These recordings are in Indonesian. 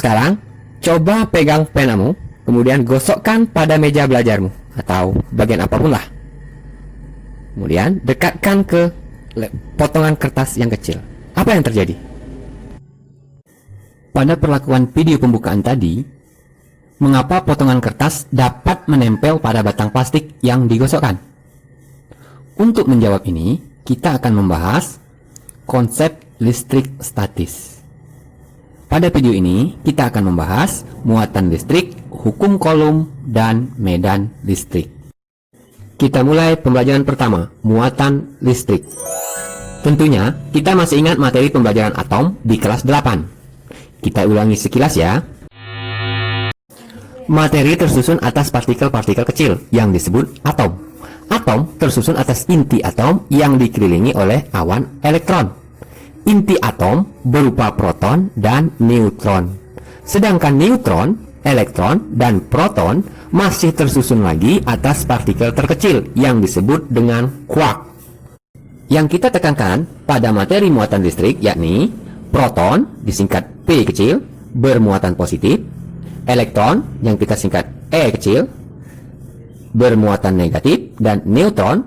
Sekarang, coba pegang penamu, kemudian gosokkan pada meja belajarmu, atau bagian apapun lah. Kemudian, dekatkan ke potongan kertas yang kecil. Apa yang terjadi? Pada perlakuan video pembukaan tadi, mengapa potongan kertas dapat menempel pada batang plastik yang digosokkan? Untuk menjawab ini, kita akan membahas konsep listrik statis. Pada video ini, kita akan membahas muatan listrik, hukum Coulomb, dan medan listrik. Kita mulai pembelajaran pertama, muatan listrik. Tentunya, kita masih ingat materi pembelajaran atom di kelas 8. Kita ulangi sekilas ya. Materi tersusun atas partikel-partikel kecil yang disebut atom. Atom tersusun atas inti atom yang dikelilingi oleh awan elektron. Inti atom berupa proton dan neutron. Sedangkan neutron, elektron, dan proton masih tersusun lagi atas partikel terkecil yang disebut dengan quark. Yang kita tekankan pada materi muatan listrik yakni proton disingkat P kecil bermuatan positif, elektron yang kita singkat E kecil bermuatan negatif, dan neutron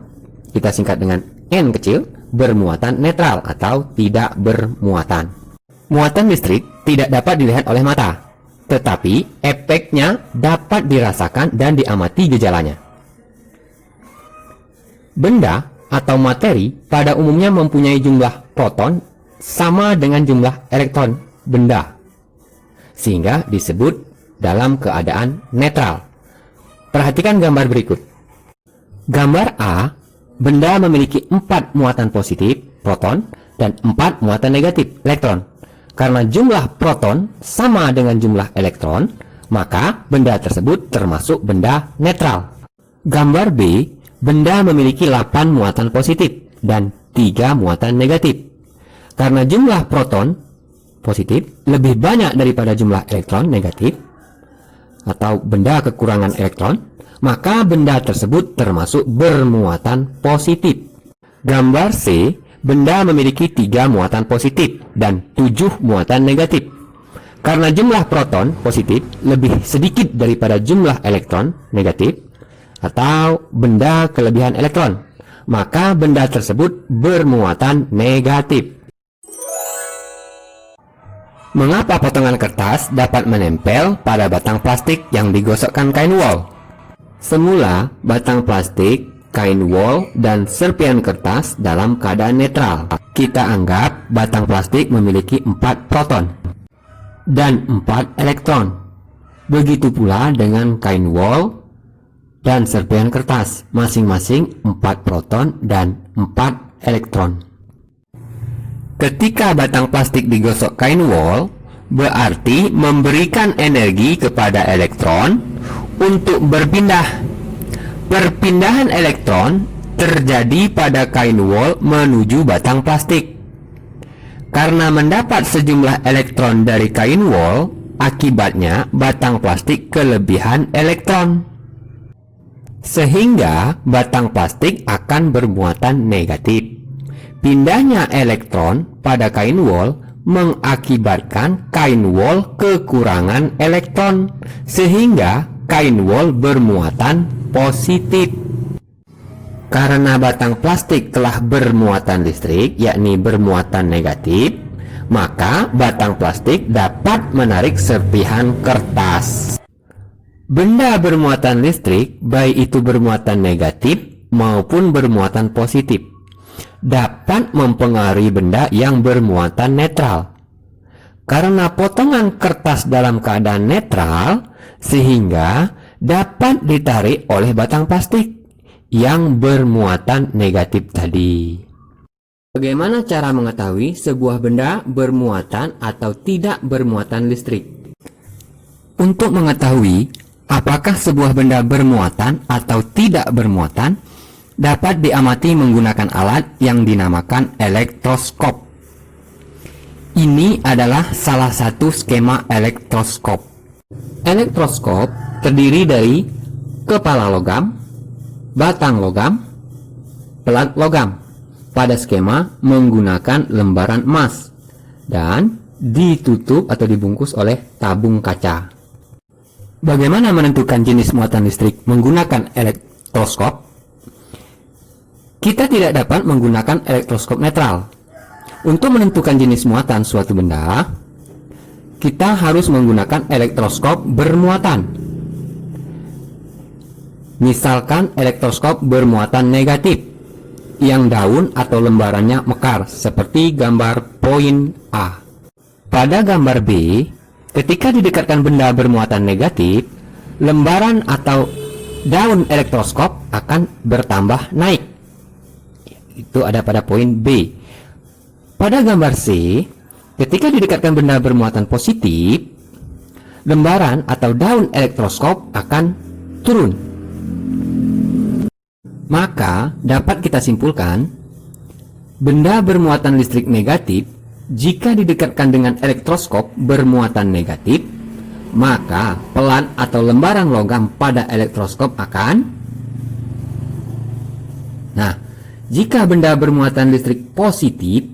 kita singkat dengan N kecil bermuatan netral atau tidak bermuatan. Muatan listrik tidak dapat dilihat oleh mata, tetapi efeknya dapat dirasakan dan diamati gejalanya. Benda atau materi pada umumnya mempunyai jumlah proton sama dengan jumlah elektron benda, sehingga disebut dalam keadaan netral. Perhatikan gambar berikut. Gambar A, benda memiliki 4 muatan positif, proton, dan 4 muatan negatif, elektron. Karena jumlah proton sama dengan jumlah elektron, maka benda tersebut termasuk benda netral. Gambar B, benda memiliki 8 muatan positif dan 3 muatan negatif. Karena jumlah proton positif lebih banyak daripada jumlah elektron negatif, atau benda kekurangan elektron, maka benda tersebut termasuk bermuatan positif. Gambar C, benda memiliki 3 muatan positif dan 7 muatan negatif. Karena jumlah proton positif lebih sedikit daripada jumlah elektron negatif, atau benda kelebihan elektron, maka benda tersebut bermuatan negatif. Mengapa potongan kertas dapat menempel pada batang plastik yang digosokkan kain wol? Semula, batang plastik, kain wol, dan serpian kertas dalam keadaan netral. Kita anggap batang plastik memiliki 4 proton dan 4 elektron. Begitu pula dengan kain wol dan serpian kertas, masing-masing 4 proton dan 4 elektron. Ketika batang plastik digosok kain wol, berarti memberikan energi kepada elektron untuk berpindah. Perpindahan elektron terjadi pada kain wol menuju batang plastik. Karena mendapat sejumlah elektron dari kain wol, akibatnya batang plastik kelebihan elektron. Sehingga batang plastik akan bermuatan negatif. Pindahnya elektron pada kain wol mengakibatkan kain wol kekurangan elektron, sehingga kain wol bermuatan positif. Karena batang plastik telah bermuatan listrik, yakni bermuatan negatif, maka batang plastik dapat menarik serpihan kertas. Benda bermuatan listrik, baik itu bermuatan negatif maupun bermuatan positif, dapat mempengaruhi benda yang bermuatan netral. Karena potongan kertas dalam keadaan netral, sehingga dapat ditarik oleh batang plastik yang bermuatan negatif tadi. Bagaimana cara mengetahui sebuah benda bermuatan atau tidak bermuatan listrik? Untuk mengetahui apakah sebuah benda bermuatan atau tidak bermuatan, dapat diamati menggunakan alat yang dinamakan elektroskop. Ini adalah salah satu skema elektroskop. Elektroskop terdiri dari kepala logam, batang logam, pelat logam pada skema menggunakan lembaran emas, dan ditutup atau dibungkus oleh tabung kaca. Bagaimana menentukan jenis muatan listrik menggunakan elektroskop? Kita tidak dapat menggunakan elektroskop netral. Untuk menentukan jenis muatan suatu benda, kita harus menggunakan elektroskop bermuatan. Misalkan elektroskop bermuatan negatif, yang daun atau lembarannya mekar, seperti gambar poin A. Pada gambar B, ketika didekatkan benda bermuatan negatif, lembaran atau daun elektroskop akan bertambah naik. Itu ada pada poin B. Pada gambar C, ketika didekatkan benda bermuatan positif, lembaran atau daun elektroskop akan turun. Maka dapat kita simpulkan, benda bermuatan listrik negatif jika didekatkan dengan elektroskop bermuatan negatif, maka pelan atau lembaran logam pada elektroskop akan. Nah, jika benda bermuatan listrik positif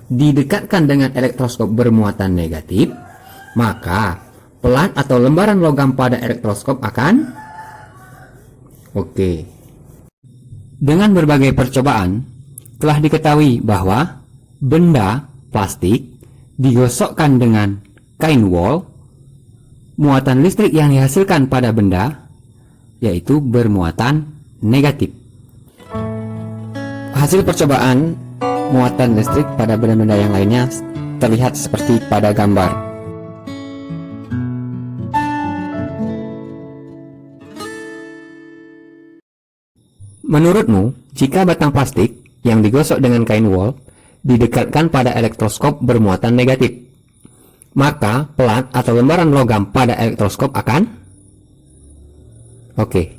didekatkan dengan elektroskop bermuatan negatif, maka pelan atau lembaran logam pada elektroskop akan. Dengan berbagai percobaan, telah diketahui bahwa benda plastik digosokkan dengan kain wol, muatan listrik yang dihasilkan pada benda yaitu bermuatan negatif. Hasil percobaan muatan listrik pada benda-benda yang lainnya terlihat seperti pada gambar. Menurutmu, jika batang plastik yang digosok dengan kain wol didekatkan pada elektroskop bermuatan negatif, maka pelat atau lembaran logam pada elektroskop akan.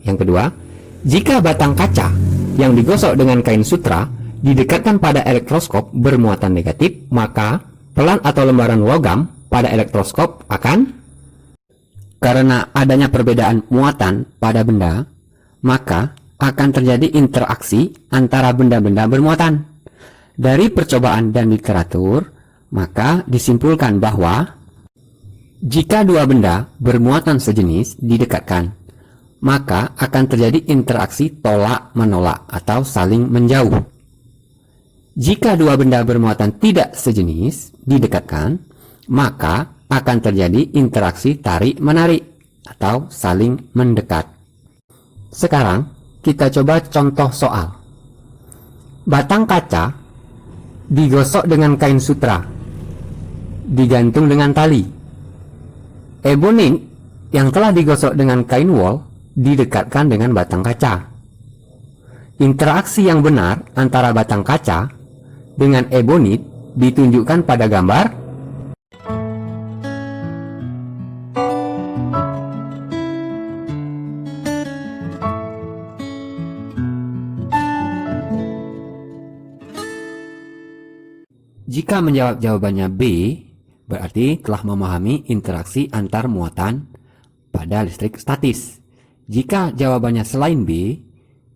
Yang kedua, jika batang kaca yang digosok dengan kain sutra didekatkan pada elektroskop bermuatan negatif, maka pelat atau lembaran logam pada elektroskop akan. Karena adanya perbedaan muatan pada benda, maka akan terjadi interaksi antara benda-benda bermuatan. Dari percobaan dan literatur, maka disimpulkan bahwa jika dua benda bermuatan sejenis didekatkan, maka akan terjadi interaksi tolak-menolak atau saling menjauh. Jika dua benda bermuatan tidak sejenis didekatkan, maka akan terjadi interaksi tarik-menarik atau saling mendekat. Sekarang, kita coba contoh soal. Batang kaca digosok dengan kain sutra, digantung dengan tali. Ebonit yang telah digosok dengan kain wol didekatkan dengan batang kaca. Interaksi yang benar antara batang kaca dengan ebonit ditunjukkan pada gambar. Jika menjawab jawabannya B, berarti telah memahami interaksi antar muatan pada listrik statis. Jika jawabannya selain B,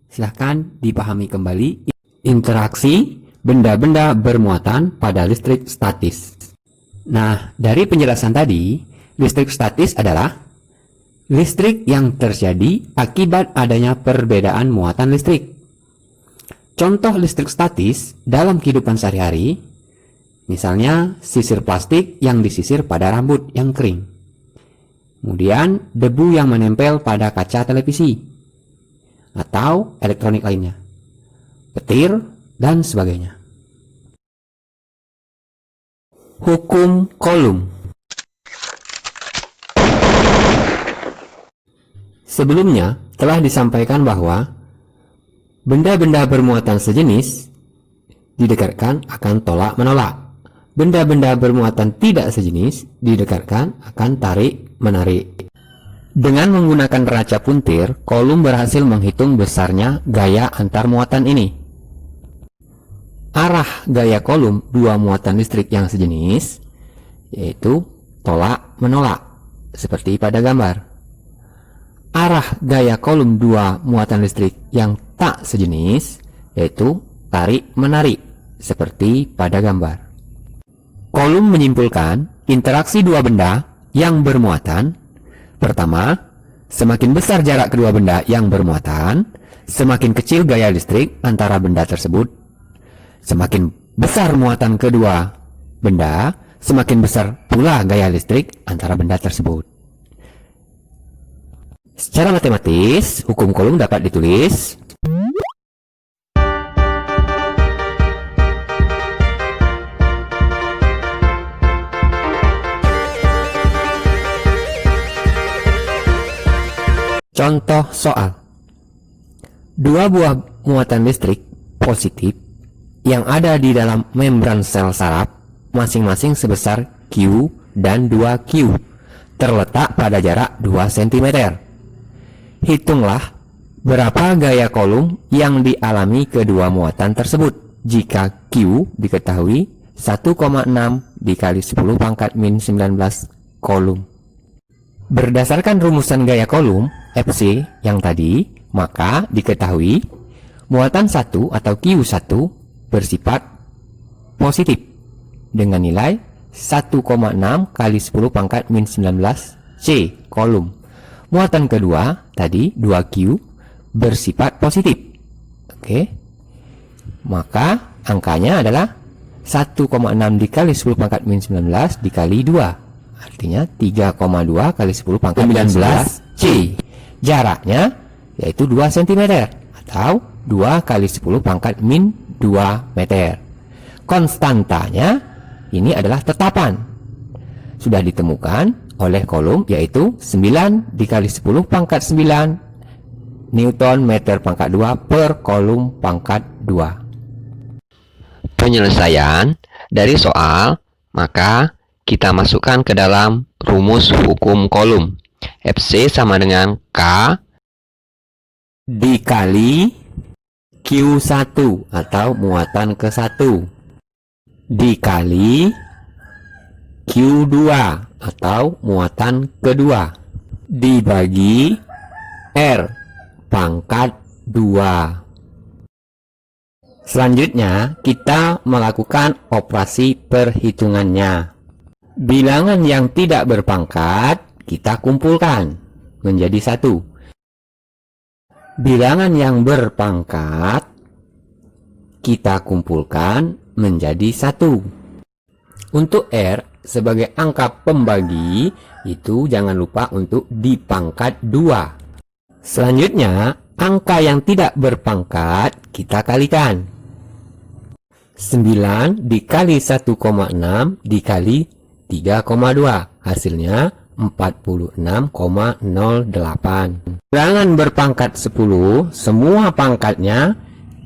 silahkan dipahami kembali interaksi benda-benda bermuatan pada listrik statis. Nah, dari penjelasan tadi, listrik statis adalah listrik yang terjadi akibat adanya perbedaan muatan listrik. Contoh listrik statis dalam kehidupan sehari-hari, misalnya sisir plastik yang disisir pada rambut yang kering. Kemudian debu yang menempel pada kaca televisi atau elektronik lainnya, petir, dan sebagainya. Hukum Coulomb. Sebelumnya telah disampaikan bahwa benda-benda bermuatan sejenis didekatkan akan tolak-menolak. Benda-benda bermuatan tidak sejenis didekatkan akan tarik-menarik. Dengan menggunakan neraca puntir, Coulomb berhasil menghitung besarnya gaya antar muatan ini. Arah gaya Coulomb dua muatan listrik yang sejenis yaitu tolak-menolak, seperti pada gambar. Arah gaya Coulomb dua muatan listrik yang tak sejenis yaitu tarik-menarik, seperti pada gambar. Coulomb menyimpulkan interaksi dua benda yang bermuatan. Pertama, semakin besar jarak kedua benda yang bermuatan, semakin kecil gaya listrik antara benda tersebut. Semakin besar muatan kedua benda, semakin besar pula gaya listrik antara benda tersebut. Secara matematis, hukum Coulomb dapat ditulis contoh soal. Dua buah muatan listrik positif yang ada di dalam membran sel saraf masing-masing sebesar Q dan 2Q terletak pada jarak 2 cm. Hitunglah berapa gaya Coulomb yang dialami kedua muatan tersebut jika Q diketahui 1,6 dikali 10 pangkat min 19 Coulomb. Berdasarkan rumusan gaya Coulomb Fc yang tadi, maka diketahui muatan 1 atau Q1 bersifat positif dengan nilai 1,6 kali 10 pangkat min 19 C Coulomb. Muatan kedua tadi 2Q bersifat positif. Oke. Maka angkanya adalah 1,6 dikali 10 pangkat min 19 dikali 2. Artinya 3,2 kali 10 pangkat 19 C. Jaraknya yaitu 2 cm atau 2 kali 10 pangkat min 2 meter. Konstantanya ini adalah tetapan. Sudah ditemukan oleh Coulomb yaitu 9 dikali 10 pangkat 9 Newton meter pangkat 2 per Coulomb pangkat 2. Penyelesaian dari soal, maka kita masukkan ke dalam rumus hukum Coulomb. Fc sama dengan K dikali Q1 atau muatan ke-1 dikali Q2 atau muatan kedua dibagi R pangkat 2. Selanjutnya kita melakukan operasi perhitungannya. Bilangan yang tidak berpangkat kita kumpulkan menjadi 1. Bilangan yang berpangkat kita kumpulkan menjadi 1. Untuk R sebagai angka pembagi itu jangan lupa untuk dipangkat 2. Selanjutnya angka yang tidak berpangkat kita kalikan. 9 dikali 1,6 dikali 3,2 hasilnya 46,08. Bilangan berpangkat 10 semua pangkatnya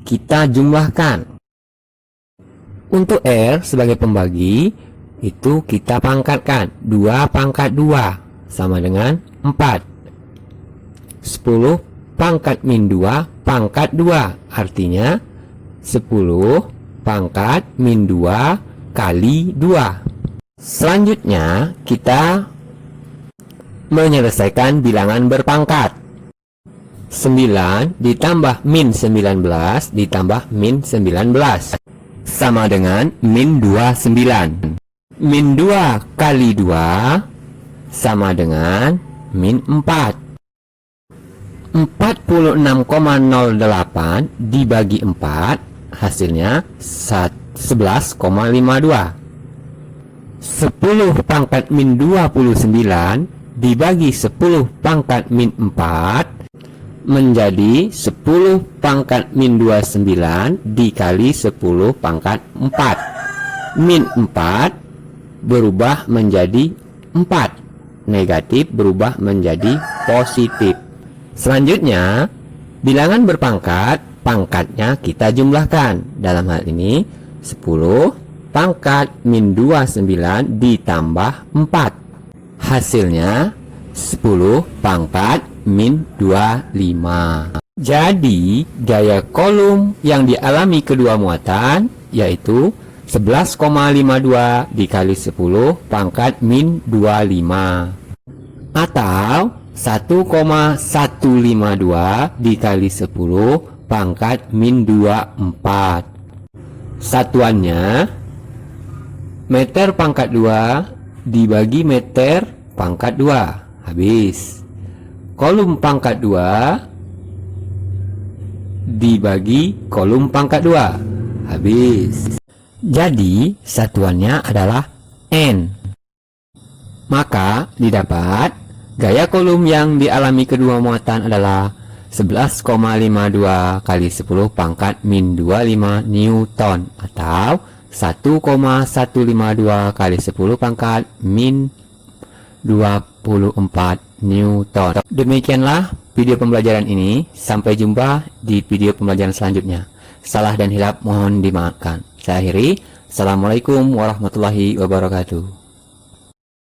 kita jumlahkan. Untuk R sebagai pembagi itu kita pangkatkan 2 pangkat 2 sama dengan 4. 10 pangkat min 2 pangkat 2 artinya 10 pangkat min 2 kali 2. Selanjutnya kita menyelesaikan bilangan berpangkat. 9 ditambah min 19 ditambah min 19 sama dengan min 29. Min 2 kali 2 sama dengan min 4. 46,08 dibagi 4 hasilnya 11,52. 10 pangkat min 29 dibagi 10 pangkat min 4 menjadi 10 pangkat min 29 dikali 10 pangkat 4. Min 4 berubah menjadi 4. Negatif berubah menjadi positif. Selanjutnya, bilangan berpangkat, pangkatnya kita jumlahkan. Dalam hal ini 10 pangkat min 29 ditambah 4. Hasilnya 10 pangkat min 25. Jadi gaya Coulomb yang dialami kedua muatan yaitu 11,52 dikali 10 pangkat min 25 atau 1,152 dikali 10 pangkat min 24. Satuannya meter pangkat 2 dibagi meter pangkat 2. Habis. Kolom pangkat 2 dibagi kolom pangkat 2. Habis. Jadi, satuannya adalah N. Maka, didapat gaya kolom yang dialami kedua muatan adalah 11,52 kali 10 pangkat min 25 Newton atau 1,152 kali 10 pangkat min 24 Newton. Demikianlah video pembelajaran ini. Sampai jumpa di video pembelajaran selanjutnya. Salah dan hilap mohon dimaafkan. Saya akhiri. Assalamualaikum warahmatullahi wabarakatuh.